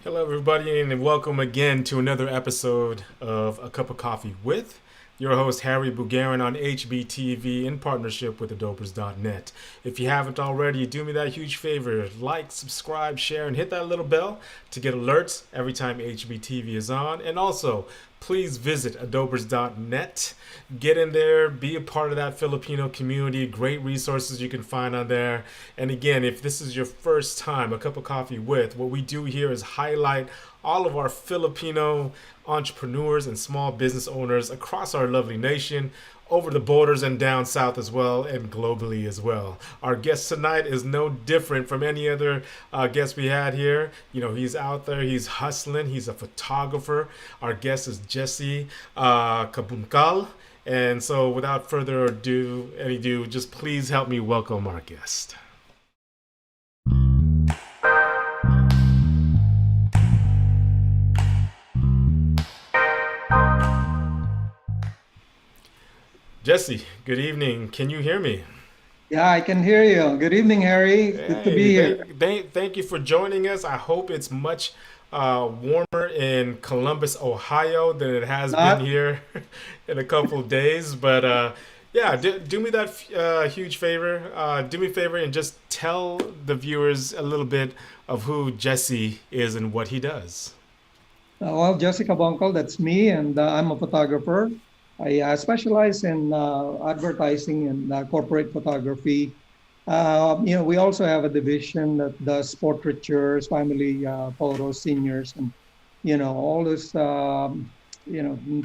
Hello, everybody, and welcome again to another episode of A Cup of Coffee with your host, Harry Bugarin, on HBTV in partnership with adopers.net. If you haven't already, do me that huge favor. Like, subscribe, share, and hit that little bell to get alerts every time HBTV is on. And also, please visit adopers.net. Get in there, be a part of that Filipino community. Great resources you can find on there. And again, if this is your first time, A Cup of Coffee with, what we do here is highlight all of our Filipino entrepreneurs and small business owners across our lovely nation, over the borders and down south as well, and globally as well. Our guest tonight is no different from any other guest we had here. You know, he's out there, he's hustling, he's a photographer. Our guest is Jesse Cabungcal. And so without further ado, just please help me welcome our guest. Jesse, good evening. Can you hear me? Yeah, I can hear you. Good evening, Harry. Good to be here. Thank you for joining us. I hope it's much warmer in Columbus, Ohio than it has been here in a couple of days. But yeah, do me that huge favor. Do me a favor and just tell the viewers a little bit of who Jesse is and what he does. Well, Jesse Cabungcal, that's me, and I'm a photographer. I specialize in advertising and corporate photography. We also have a division that does portraitures, family photos, seniors, and all those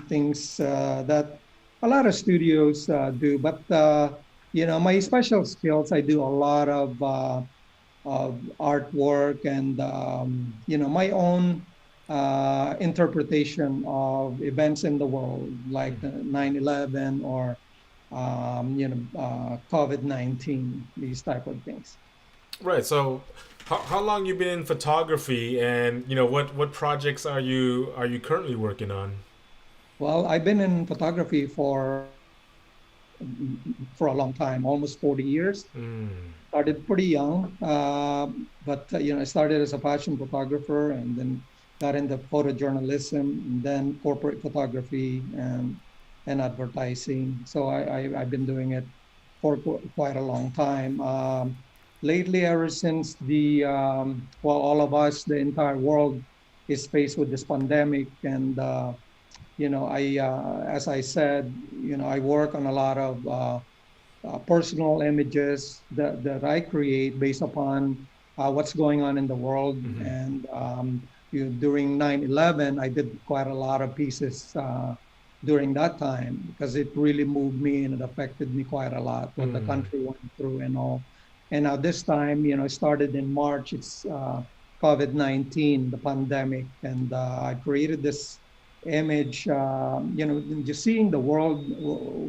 things that a lot of studios do. But my special skills, I do a lot of artwork and my own interpretation of events in the world, like 9/11 or COVID-19, these type of things. Right. So, how long you been in photography, and what projects are you currently working on? Well, I've been in photography for a long time, almost 40 years. Started pretty young, but I started as a fashion photographer, and then got into photojournalism, and then corporate photography and advertising. So I've been doing it for quite a long time. Lately, ever since all of us, the entire world is faced with this pandemic, and as I said, I work on a lot of personal images that I create based upon what's going on in the world. And during 9/11, I did quite a lot of pieces during that time, because it really moved me and it affected me quite a lot, what the country went through and all. And now this time, it started in March. It's COVID-19, the pandemic, and I created this image, just seeing the world,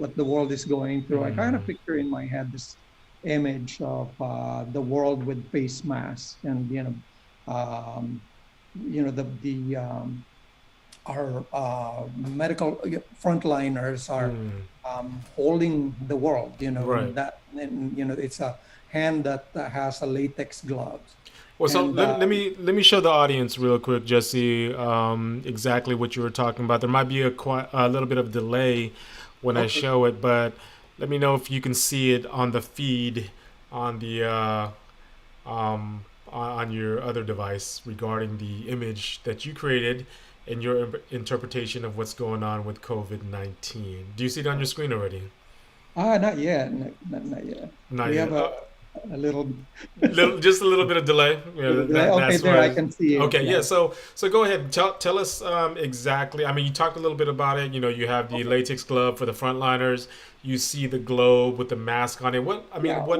what the world is going through. I kind of picture in my head this image of the world with face masks, and our medical frontliners are holding the world. Right. That, and it's a hand that has a latex gloves. Well, so let me show the audience real quick, Jesse, exactly what you were talking about. There might be a little bit of delay when I show it, but let me know if you can see it on the feed on the on your other device regarding the image that you created and your interpretation of what's going on with COVID-19. Do you see it on your screen already? Not yet. Not yet. Not we yet. have a little, just a little bit of delay. Okay, there I can see it. Okay, yeah. So go ahead. Tell us exactly. I mean, you talked a little bit about it. You have the latex glove for the frontliners. You see the globe with the mask on it. What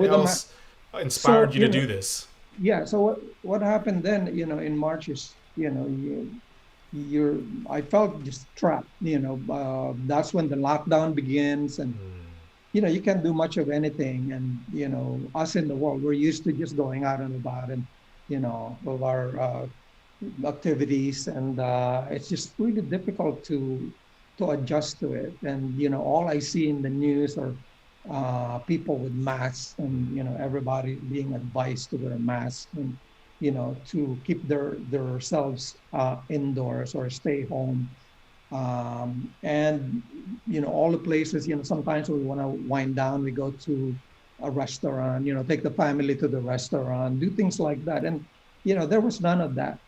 else inspired you to do this? Yeah. So what happened then? In March is I felt just trapped. That's when the lockdown begins, and you can't do much of anything. And us in the world, we're used to just going out and about, and with our activities, and it's just really difficult to adjust to it. And all I see in the news are people with masks, and everybody being advised to wear a mask, and to keep themselves indoors or stay home. And all the places, sometimes we want to wind down, we go to a restaurant, take the family to the restaurant, do things like that. And there was none of that.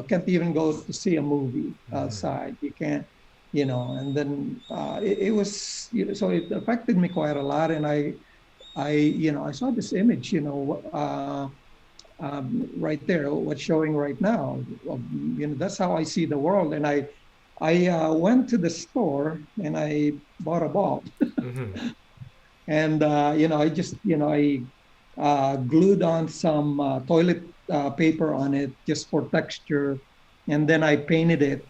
Can't even go to see a movie outside. You can't, and then it was, so it affected me quite a lot. And I saw this image, right there, what's showing right now. That's how I see the world. And I went to the store and I bought a ball. Mm-hmm. And I just I glued on some toilet paper on it just for texture, and then I painted it,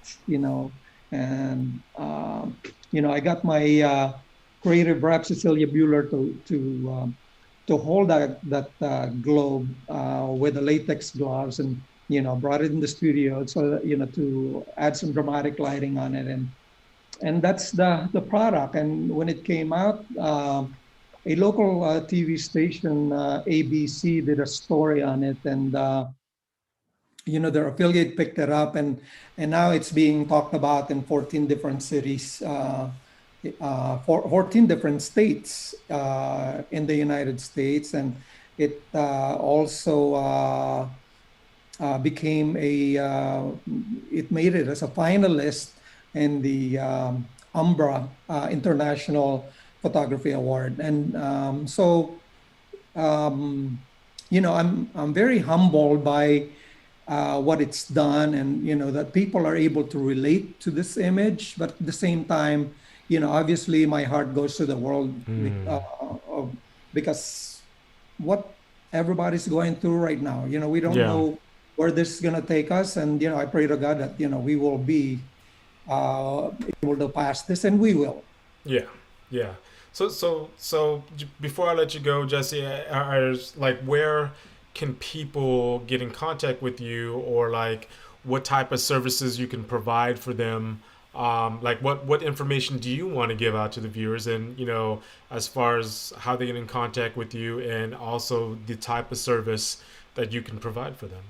and I got my creative rep Cecilia Bueller to hold that globe with the latex gloves, and brought it in the studio so that, to add some dramatic lighting on it, and that's the product. And when it came out, a local TV station, ABC, did a story on it, and their affiliate picked it up, and now it's being talked about in 14 different cities, 14 different states in the United States, and it also became it made it as a finalist in the Umbra International Photography Award. And I'm very humbled by what it's done, and that people are able to relate to this image. But at the same time, obviously my heart goes to the world, because what everybody's going through right now, we don't know where this is going to take us. And I pray to God that we will be able to pass this, and we will. Yeah. So before I let you go, Jesse, where can people get in contact with you, or like what type of services you can provide for them? What information do you want to give out to the viewers, and as far as how they get in contact with you, and also the type of service that you can provide for them?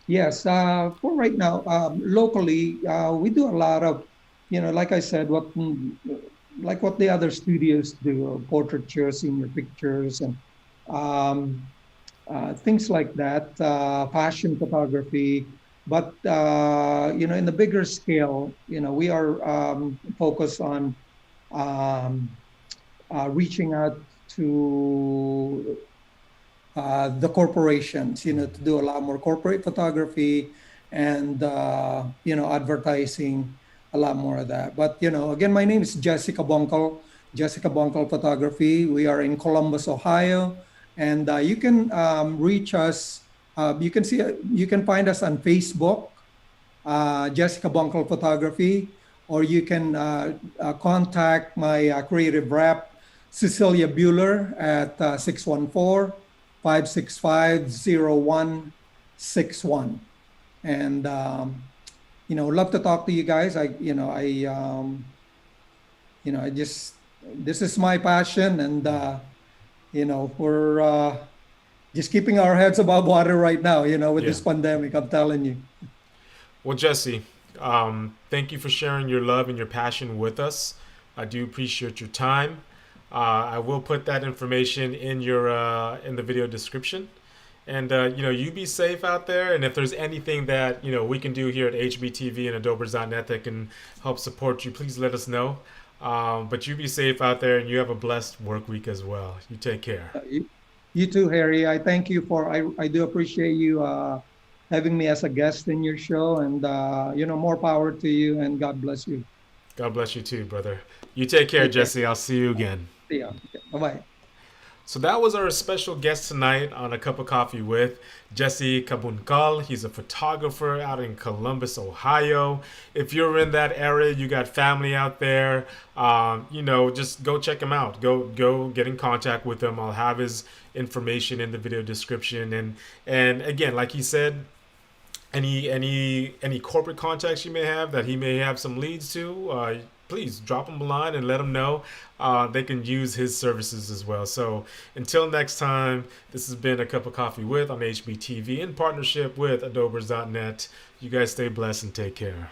Yes, for right now, locally, we do a lot of, like I said, what the other studios do, portraiture, senior pictures, and things like that, fashion photography. But in the bigger scale, we are focused on reaching out to the corporations, to do a lot more corporate photography, and advertising, a lot more of that. But again, my name is Jessica Cabungcal, Jessica Cabungcal Photography. We are in Columbus, Ohio, and you can reach us. You can find us on Facebook, Jessica Cabungcal Photography, or you can contact my creative rep, Cecilia Bueller, at 614-565-0161. And love to talk to you guys. This is my passion, and we're just keeping our heads above water right now, with this pandemic, I'm telling you. Well, Jesse, thank you for sharing your love and your passion with us. I do appreciate your time. I will put that information in in the video description. And, you be safe out there. And if there's anything that, we can do here at HBTV and Adobers.net that can help support you, please let us know. But you be safe out there, and you have a blessed work week as well. You take care. You too, Harry. I thank you I do appreciate you having me as a guest in your show, and, more power to you, and God bless you. God bless you too, brother. You take care, Jesse. I'll see you again. See ya. Bye-bye. So that was our special guest tonight on A Cup of Coffee with Jesse Cabungcal. He's a photographer out in Columbus, Ohio. If you're in that area, you got family out there, just go check him out. Go get in contact with him. I'll have his information in the video description. And again, like he said, any corporate contacts you may have that he may have some leads to, please drop him a line and let him know. They can use his services as well. So until next time, this has been A Cup of Coffee With on HBTV in partnership with adobers.net. You guys stay blessed and take care.